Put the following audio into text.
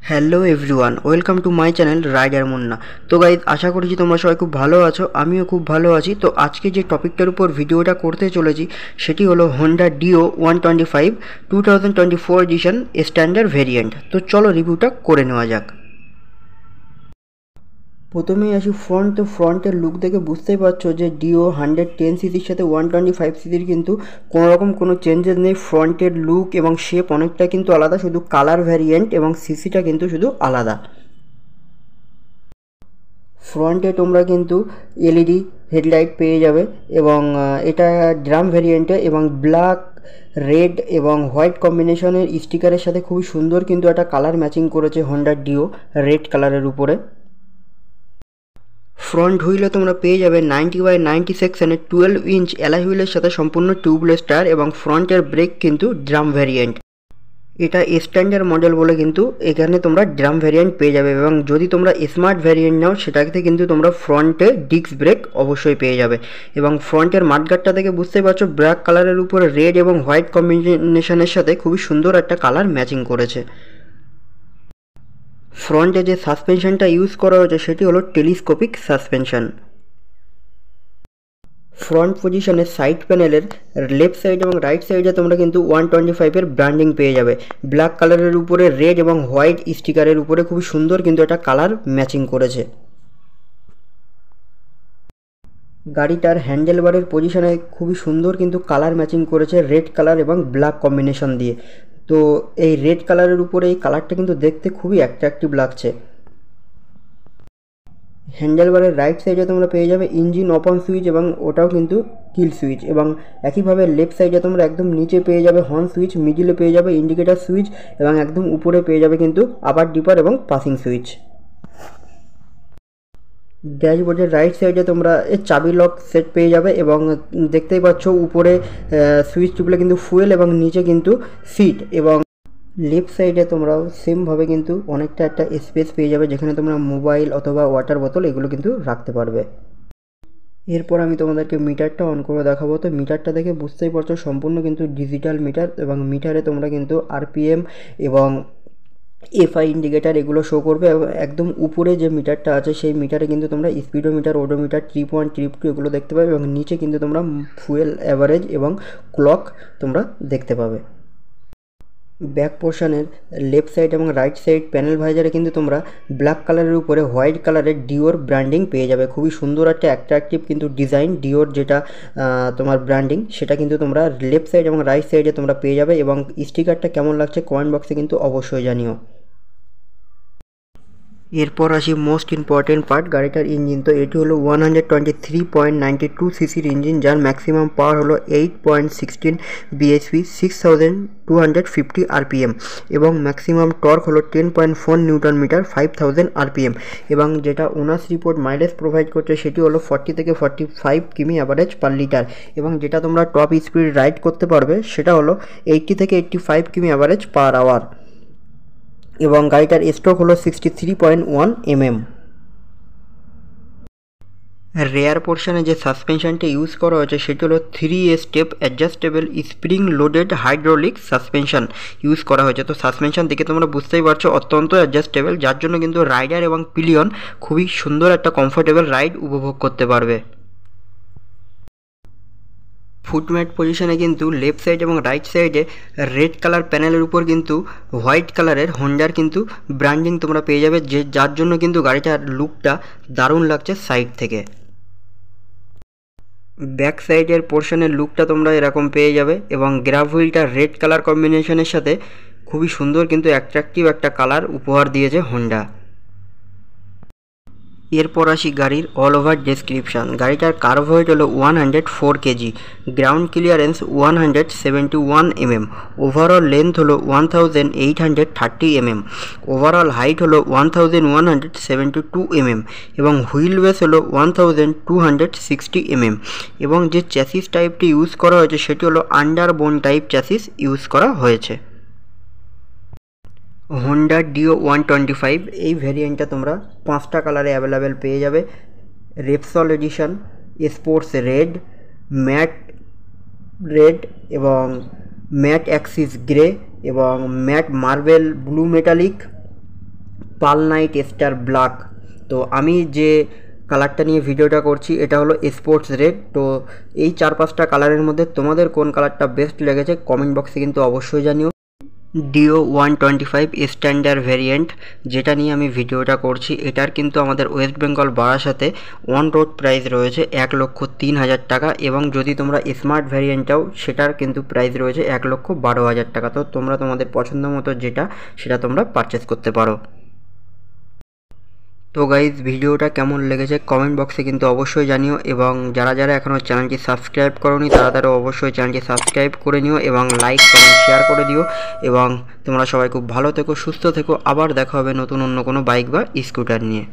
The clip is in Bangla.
Hello everyone, welcome to my channel rider Munna. তো গাইজ, আশা করছি তোমরা সবাই খুব ভালো আছো, আমিও খুব ভালো আছি। তো আজকে যে টপিকটার উপর ভিডিওটা করতে চলেছি সেটি হলো Honda Dio 125 2024 edition standard variant. তো চলো রিভিউটা করে নেওয়া যাক। প্রথমেই আসি ফ্রন্ট। তো ফ্রন্টের লুক দেখে বুঝতেই পারছো যে ডিও 110 সিসির সাথে 125 সিসির কিন্তু কোনোরকম কোনো চেঞ্জেস নেই। ফ্রন্টের লুক এবং শেপ অনেকটা কিন্তু আলাদা, শুধু কালার ভ্যারিয়েন্ট এবং সিসিটা কিন্তু শুধু আলাদা। ফ্রন্টে তোমরা কিন্তু এলইডি হেডলাইট পেয়ে যাবে এবং এটা ড্রাম ভ্যারিয়েন্টে এবং ব্ল্যাক, রেড এবং হোয়াইট কম্বিনেশনের স্টিকারের সাথে খুবই সুন্দর কিন্তু একটা কালার ম্যাচিং করেছে হোন্ডা ডিও রেড কালারের উপরে। ফ্রন্ট হুইলে তোমরা পেয়ে যাবে 90/90 সেকশনের 12 ইঞ্চ অ্যালয় হুইলের সাথে সম্পূর্ণ টিউবলেস টায়ার এবং ফ্রন্টের ব্রেক কিন্তু ড্রাম ভ্যারিয়েন্ট। এটা স্ট্যান্ডার্ড মডেল বলে কিন্তু এখানে তোমরা ড্রাম ভ্যারিয়েন্ট পেয়ে যাবে এবং যদি তোমরা স্মার্ট ভ্যারিয়েন্ট নাও সেটাতে কিন্তু তোমরা ফ্রন্টে ডিস্ক ব্রেক অবশ্যই পেয়ে যাবে। এবং ফ্রন্টের মাঠগার্ডটা থেকে বুঝতেই পারছো ব্ল্যাক কালারের উপরে রেড এবং হোয়াইট কম্বিনেশনের সাথে খুবই সুন্দর একটা কালার ম্যাচিং করেছে। ফ্রন্টে যে সাসপেনশনটা ইউজ করা হয়েছে সেটি হলো টেলিস্কোপিক সাসপেনশন। ফ্রন্ট পজিশনে সাইড প্যানেলের লেফট সাইড এবং রাইট সাইডে তোমরা কিন্তু 125-এর ব্র্যান্ডিং পেয়ে যাবে। ব্ল্যাক কালারের উপরে রেড এবং হোয়াইট স্টিকারের উপরে খুবই সুন্দর কিন্তু একটা কালার ম্যাচিং করেছে। গাড়িটার হ্যান্ডেলবারের পজিশনে খুবই সুন্দর কিন্তু কালার ম্যাচিং করেছে রেড কালার এবং ব্ল্যাক কম্বিনেশন দিয়ে। তো এই রেড কালারের উপরে এই কালারটা কিন্তু দেখতে খুবই অ্যাট্রাকটিভ লাগছে। হ্যান্ডেলবারের রাইট সাইডে তোমরা পেয়ে যাবে ইঞ্জিন অপন সুইচ এবং ওটাও কিন্তু কিল সুইচ এবং একইভাবে লেফট সাইডে তোমরা একদম নিচে পেয়ে যাবে হর্ন সুইচ, মিডিলে পেয়ে যাবে ইন্ডিকেটার সুইচ এবং একদম উপরে পেয়ে যাবে কিন্তু আপার ডিপার এবং পাসিং সুইচ। ড্যাশবোর্ডের রাইট সাইডে তোমরা চাবি লক সেট পেয়ে যাবে এবং দেখতেই পাচ্ছ উপরে সুইচ টিপলে কিন্তু ফুয়েল এবং নিচে কিন্তু সিট এবং লেফট সাইডে তোমরাও সেমভাবে কিন্তু অনেকটা একটা স্পেস পেয়ে যাবে যেখানে তোমরা মোবাইল অথবা ওয়াটার বোতল এগুলো কিন্তু রাখতে পারবে। এরপর আমি তোমাদেরকে মিটারটা অন করে দেখাবো। তো মিটারটা দেখে বুঝতেই পারছো সম্পূর্ণ কিন্তু ডিজিটাল মিটার এবং মিটারে তোমরা কিন্তু আরপিএম এবং এফআই ইন্ডিকেটার এগুলো শো করবে এবং একদম উপরে যে মিটারটা আছে সেই মিটারে কিন্তু তোমরা স্পিডোমিটার, ওডোমিটার, ট্রিপ 1, ট্রিপ 2 এগুলো দেখতে পাবে এবং নিচে কিন্তু তোমরা ফুয়েল অ্যাভারেজ এবং ক্লক তোমরা দেখতে পাবে। ব্যাক পোর্শনের লেফট সাইড এবং রাইট সাইড প্যানেল ভাইজারে কিন্তু তোমরা ব্ল্যাক কালারের উপরে হোয়াইট কালারের ডিওর ব্র্যান্ডিং পেয়ে যাবে। খুবই সুন্দর একটা অ্যাট্রাকটিভ কিন্তু ডিজাইন ডিওর যেটা তোমার ব্র্যান্ডিং সেটা কিন্তু তোমরা লেফট সাইড এবং রাইট সাইডে তোমরা পেয়ে যাবে এবং স্টিকারটা কেমন লাগছে কমেন্ট বক্সে কিন্তু অবশ্যই জানিও। এরপর আসি মোস্ট ইম্পর্টেন্ট পার্ট, গাড়িটার ইঞ্জিন। তো এটি হলো 123.92 সিসির ইঞ্জিন যার ম্যাক্সিমাম পাওয়ার হলো 8.16 বিএইচপি, 6250 আরপিএম এবং ম্যাক্সিমাম টর্ক হলো 10.4 নিউটন মিটার, 5000 আরপিএম এবং যেটা ওনার্স রিপোর্ট মাইলেজ প্রোভাইড করছে সেটি হলো 40 থেকে 45 কিমি অ্যাভারেজ পার লিটার এবং যেটা তোমরা টপ স্পিড রাইড করতে পারবে সেটা হলো 80 থেকে 85 কিমি অ্যাভারেজ পার আওয়ার এবং গাড়িটার স্ট্রোক হলো 63.1 mm। রেয়ার পোর্শনে যে সাসপেনশনটা ইউজ করা হয়েছে সেটি হলো 3 step adjustable spring loaded hydraulic suspension use করা হয়েছে। তো সাসপেনশন দেখে তোমরা বুঝতেই পারছো অত্যন্ত অ্যাডজাস্টেবল, যার জন্য কিন্তু রাইডার এবং পিলিয়ন খুবই সুন্দর একটা কমফোর্টেবল রাইড উপভোগ করতে পারবে। ফুটম্যাট পজিশনে কিন্তু লেফট সাইড এবং রাইট সাইডে রেড কালার প্যানেলের উপর কিন্তু হোয়াইট কালারের হোন্ডার কিন্তু ব্র্যান্ডিং তোমরা পেয়ে যাবে, যার জন্য কিন্তু গাড়িটার লুকটা দারুণ লাগছে সাইড থেকে। ব্যাক সাইডের পোর্শনের লুকটা তোমরা এরকম পেয়ে যাবে এবং গ্রাভ হুইলটা রেড কালার কম্বিনেশনের সাথে খুবই সুন্দর কিন্তু অ্যাট্রাকটিভ একটা কালার উপহার দিয়েছে হোন্ডা। এরপর আসি গাড়ির অল ওভার ডেসক্রিপশান। গাড়িটার কার্ভ ওয়েট হলো 104 KG, ground clearance 171 mm, overall length হলো 1830 mm, ওভারঅল হাইট হলো 1172 mm এবং হুইল বেস হলো 1260 mm এবং যে চ্যাসিস টাইপটি ইউজ করা হয়েছে সেটি হলো আন্ডারবোন টাইপ চ্যাসিস ইউজ করা হয়েছে। হোন্ডা ডিও 125 এই ভ্যারিয়েন্টটা তোমরা 5টা কালারে অ্যাভেলেবেল পেয়ে যাবে। Repsol edition, sports red, matte red এবং ম্যাট অ্যাক্সিস গ্রে এবং matte marble blue metallic pearl night star black. তো আমি যে কালারটা নিয়ে ভিডিওটা করছি এটা হলো স্পোর্টস রেড। তো এই 4-5টা কালারের মধ্যে তোমাদের কোন কালারটা বেস্ট লেগেছে কমেন্ট বক্সে কিন্তু অবশ্যই জানিও। ডিও 125 স্ট্যান্ডার্ড ভেরিয়েন্ট যেটা নিয়ে আমি ভিডিওটা করছি, এটার কিন্তু আমাদের ওয়েস্ট বেঙ্গল বারাসাতে অন রোড প্রাইস রয়েছে 1,03,000 টাকা, এবং যদি তোমরা স্মার্ট ভ্যারিয়েন্ট চাও সেটার কিন্তু প্রাইস রয়েছে 1,12,000 টাকা। তো তোমরা তোমাদের পছন্দ মতো যেটা সেটা তোমরা পারচেস করতে পারো। তো গাইজ ভিডিওটা কেমন লেগেছে কমেন্ট বক্সে কিন্তু অবশ্যই জানিও, এবং যারা যারা এখনও চ্যানেলটি সাবস্ক্রাইব করোনি তারা অবশ্যই চ্যানেলটি সাবস্ক্রাইব করে নিও এবং লাইক কমেন্ট শেয়ার করে দিও। এবং তোমরা সবাই খুব ভালো থেকো, সুস্থ থেকো, আবার দেখা হবে নতুন অন্য কোনো বাইক বা স্কুটার নিয়ে।